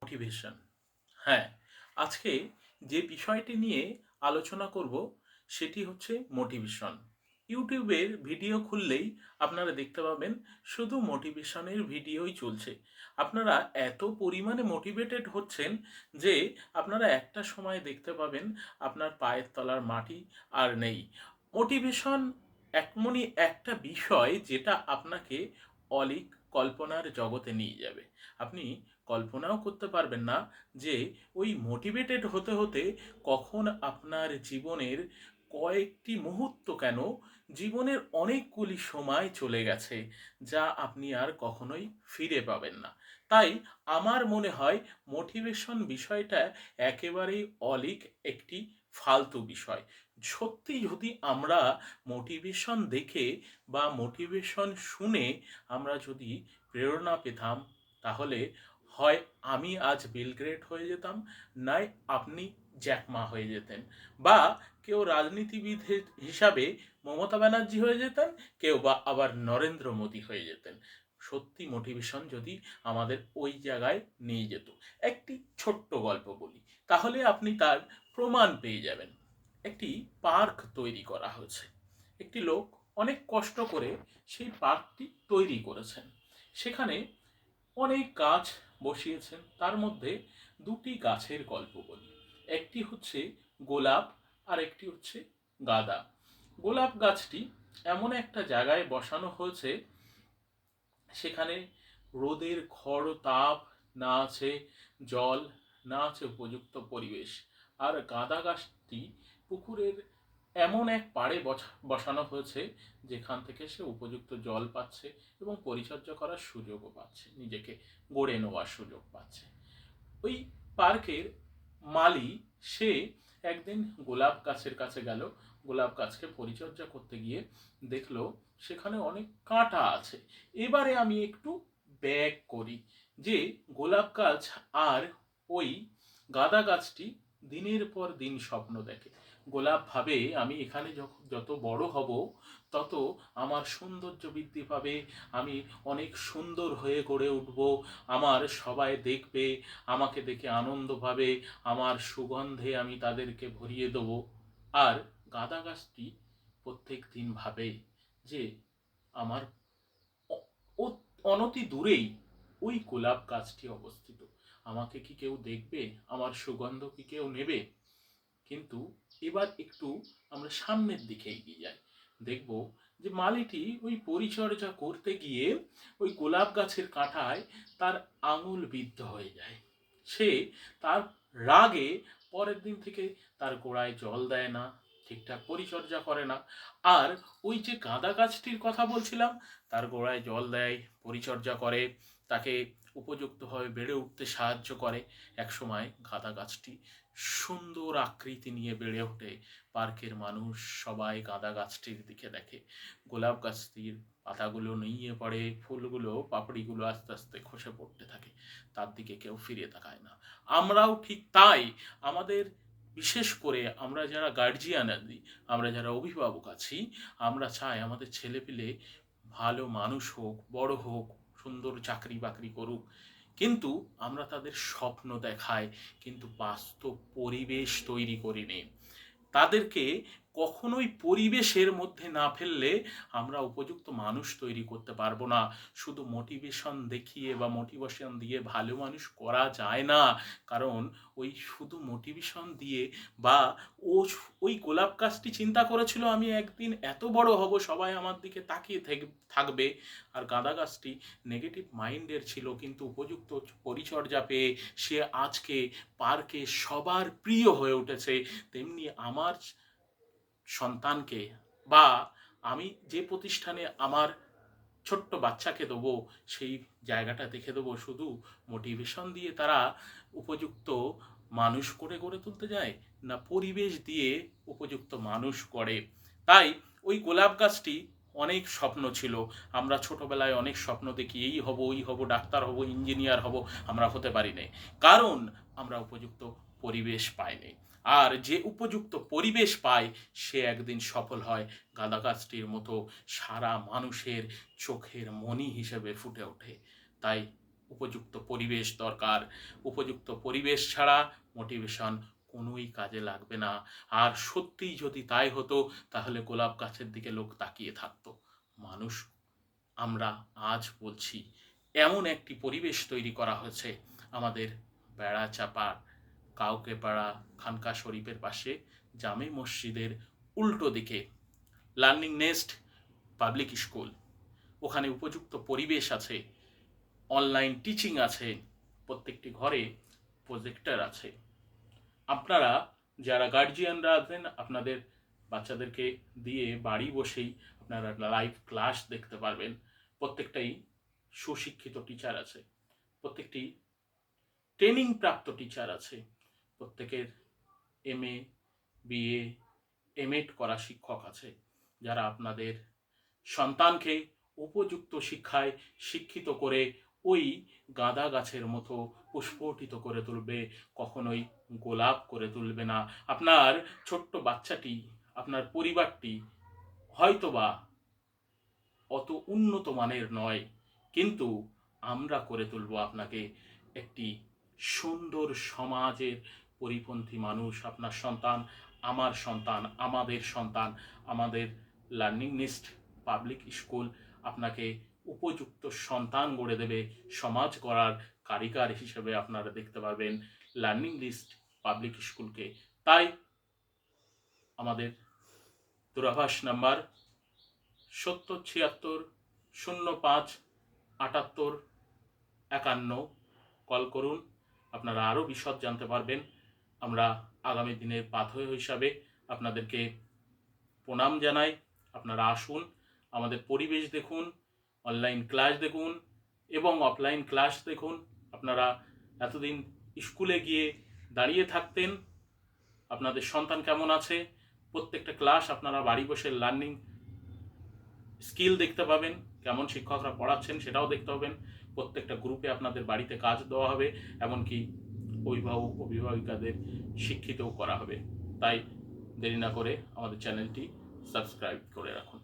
Motivation. হ্যাঁ, আজকে যে বিষয়টি নিয়ে আলোচনা করব সেটি হচ্ছে মোটিভেশন। ইউটিউবের ভিডিও খুললেই আপনারা দেখতে পাবেন শুধু মোটিভেশনের ভিডিওই চলছে। আপনারা এত পরিমাণে মোটিভেটেড হচ্ছেন যে আপনারা একটা সময় দেখতে পাবেন আপনার পায়ের তলার মাটি আর নেই। মোটিভেশন এমনই একটা বিষয় যেটা আপনাকে অলীক কল্পনার জগতে নিয়ে যাবে। আপনি কল্পনাও করতে পারবেন না যে ওই মোটিভেটেড হতে হতে কখন আপনার জীবনের কয়েকটি মুহূর্ত কেন জীবনের অনেকগুলি সময় চলে গেছে যা আপনি আর কখনোই ফিরে পাবেন না। তাই আমার মনে হয় মোটিভেশন বিষয়টা একেবারেই অলীক একটি ফালতু বিষয়। সত্যি যদি আমরা মোটিভেশন দেখে বা মোটিভেশন শুনে আমরা যদি প্রেরণা পেতাম, তাহলে হয় আমি আজ বিল গ্রেট হয়ে যেতাম, নয় আপনি জ্যাকমা হয়ে যেতেন, বা কেউ রাজনীতিবিদ হিসাবে মমতা ব্যানার্জি হয়ে যেতেন, কেউ বা আবার নরেন্দ্র মোদী হয়ে যেতেন। সত্যি মোটিভেশন যদি আমাদের ওই জায়গায় নিয়ে যেত। একটি ছোট্ট গল্প বলি, তাহলে আপনি তার প্রমাণ পেয়ে যাবেন। একটি পার্ক তৈরি করা হয়েছে। একটি লোক অনেক কষ্ট করে সেই পার্কটি তৈরি করেছেন। সেখানে অনেক গাছ বসিয়েছেন, তার মধ্যে দুটি গাছের গল্প বলি। একটি হচ্ছে গোলাপ, আর একটি হচ্ছে গাঁদা। গোলাপ গাছটি এমন একটা জায়গায় বসানো হয়েছে, সেখানে রোদের খড় তাপ না আছে, জল না আছে, উপযুক্ত পরিবেশ। আর গাঁদা গাছটি পুকুরের এমন এক পাড়ে বসানো হয়েছে যেখান থেকে সে উপযুক্ত জল পাচ্ছে এবং পরিচর্যা করার সুযোগও পাচ্ছে, নিজেকে গড়ে নেওয়ার সুযোগ পাচ্ছে। ওই পার্কের মালি সে একদিন গোলাপ গাছের কাছে গেল। গোলাপ গাছকে পরিচর্যা করতে গিয়ে দেখলো সেখানে অনেক কাঁটা আছে। এবারে আমি একটু ব্যাক করি যে গোলাপ গাছ আর ওই গাঁদা গাছটি দিনের পর দিন স্বপ্ন দেখে। গোলাপ ভাবে আমি এখানে যত বড় হব তত আমার সৌন্দর্য বৃদ্ধি পাবে, আমি অনেক সুন্দর হয়ে গড়ে উঠব, আমার সবাই দেখবে, আমাকে দেখে আনন্দ পাবে, আমার সুগন্ধে আমি তাদেরকে ভরিয়ে দেবো। আর গাঁদা গাছটি প্রত্যেক দিন ভাবে যে আমার অ- অনতি দূরেই ওই গোলাপ গাছটি অবস্থিত, আমাকে কি কেউ দেখবে, আমার সুগন্ধ কি কেউ নেবে? কিন্তু এবার একটু আমরা সামনের দিকে এগিয়ে যাই, দেখব যে মালিটি ওই পরিচর্যা করতে গিয়ে ওই গোলাপ গাছের কাঁটায় তার আঙুল বিদ্ধ হয়ে যায়। সে তার রাগে পরের দিন থেকে তার গোড়ায় জল দেয় না, ঠিকঠাক পরিচর্যা করে না। আর ওই যে গাঁদা গাছটির কথা বলছিলাম, তার গোড়ায় জল দেয়, পরিচর্যা করে, তাকে উপযুক্তভাবে বেড়ে উঠতে সাহায্য করে। একসময় গাঁদা গাছটি সুন্দর আকৃতি নিয়ে বেড়ে ওঠে। পার্কের মানুষ সবাই গাঁদা গাছটির দিকে দেখে। গোলাপ গাছটির পাতাগুলো নুয়ে পড়ে, ফুলগুলো পাপড়িগুলো আস্তে আস্তে খসে পড়তে থাকে, তার দিকে কেউ ফিরে তাকায় না। আমরাও ঠিক তাই। আমাদের বিশেষ করে আমরা যারা গার্জিয়ান আছি, আমরা যারা অভিভাবক আছি, আমরা চাই আমাদের ছেলেপিলে ভালো মানুষ হোক, বড় হোক, সুন্দর চাকরি বাকরি করুক। কিন্তু আমরা তাদের স্বপ্ন দেখাই, কিন্তু বাস্তব পরিবেশ তৈরি করি নি। তাদেরকে কখনোই পরিবেশের মধ্যে না ফেললে আমরা উপযুক্ত মানুষ তৈরি করতে পারবো না। শুধু মোটিভেশন দেখিয়ে বা মোটিভেশন দিয়ে ভালো মানুষ করা যায় না। কারণ ওই শুধু মোটিভেশন দিয়ে বা ও ওই গোলাপ গাছটি চিন্তা করেছিল আমি একদিন এত বড় হব, সবাই আমার দিকে তাকিয়ে থাকবে। আর গাঁদা গাছটি নেগেটিভ মাইন্ডের ছিল, কিন্তু উপযুক্ত পরিচর্যা পেয়ে সে আজকে পার্কে সবার প্রিয় হয়ে উঠেছে। তেমনি আমার সন্তানকে বা আমি যে প্রতিষ্ঠানে আমার ছোট্ট বাচ্চাকে দেবো, সেই জায়গাটা দেখে দেবো শুধু মোটিভেশন দিয়ে তারা উপযুক্ত মানুষ করে গড়ে তুলতে যায়, না পরিবেশ দিয়ে উপযুক্ত মানুষ গড়ে। তাই ওই গোলাপ গাছটি অনেক স্বপ্ন ছিল। আমরা ছোটবেলায় অনেক স্বপ্ন দেখি, এই হব, ওই হব, ডাক্তার হব, ইঞ্জিনিয়ার হব, আমরা হতে পারি না, কারণ আমরা উপযুক্ত পরিবেশ পাইনি। আর যে উপযুক্ত পরিবেশ পায় সে একদিন সফল হয়, গাঁদা গাছটির মতো সারা মানুষের চোখের মণি হিসেবে ফুটে ওঠে। তাই উপযুক্ত পরিবেশ দরকার। উপযুক্ত পরিবেশ ছাড়া মোটিভেশন কোনোই কাজে লাগবে না। আর সত্যিই যদি তাই হতো তাহলে গোলাপ গাছের দিকে লোক তাকিয়ে থাকতো। মানুষ, আমরা আজ বলছি, এমন একটি পরিবেশ তৈরি করা হয়েছে আমাদের বেড়াচাঁপার কাউকেপাড়া খানকা শরীফের পাশে জামে মসজিদের উল্টো দিকে লার্নিং নেস্ট পাবলিক স্কুল। ওখানে উপযুক্ত পরিবেশ আছে, অনলাইন টিচিং আছে, প্রত্যেকটি ঘরে প্রজেক্টর আছে। আপনারা যারা গার্জিয়ানরা আছেন আপনাদের বাচ্চাদেরকে দিয়ে বাড়ি বসেই আপনারা লাইভ ক্লাস দেখতে পারবেন। প্রত্যেকটাই সুশিক্ষিত টিচার আছে, প্রত্যেকটি ট্রেনিং প্রাপ্ত টিচার আছে, প্রত্যেকের MA BA MEd করা শিক্ষক আছে, যারা আপনাদের সন্তানকে উপযুক্ত শিক্ষায় শিক্ষিত করে ওই গাঁদা গাছের মতো পুষ্পটিত করে তুলবে, কখনোই গোলাপ করে তুলবে না। আপনার ছোট্ট বাচ্চাটি, আপনার পরিবারটি হয়তোবা অত উন্নত মানের নয়, কিন্তু আমরা করে তুলব আপনাকে একটি সুন্দর সমাজের পরিপন্থী মানুষ। আপনার সন্তান, আমার সন্তান, আমাদের সন্তান, আমাদের লার্নিং নেস্ট পাবলিক স্কুল আপনাকে উপযুক্ত সন্তান গড়ে দেবে। সমাজ গড়ার কারিগর হিসেবে আপনারা দেখতে পারবেন লার্নিং লিস্ট পাবলিক স্কুলকে। তাই আমাদের দূরভাষ নাম্বার 7076 05 78 51 কল করুন। আপনারা আরও বিশদ জানতে পারবেন। আমরা আগামী দিনের পাথেয় হিসাবে আপনাদেরকে প্রণাম জানাই। আপনারা আসুন, আমাদের পরিবেশ দেখুন, অনলাইন ক্লাস দেখুন এবং অফলাইন ক্লাস দেখুন। আপনারা এতদিন স্কুলে গিয়ে দাঁড়িয়ে থাকতেন, আপনাদের সন্তান কেমন আছে, প্রত্যেকটা ক্লাস আপনারা বাড়ি বসে লার্নিং স্কিল দেখতে পাবেন, কেমন শিক্ষকরা পড়াচ্ছেন সেটাও দেখতে পাবেন। প্রত্যেকটা গ্রুপে আপনাদের বাড়িতে কাজ দেওয়া হবে, এমনকি অভিভাবক অভিভাবিকাদের শিক্ষিতও করা হবে। তাই দেরি না করে আমাদের চ্যানেলটি সাবস্ক্রাইব করে রাখুন।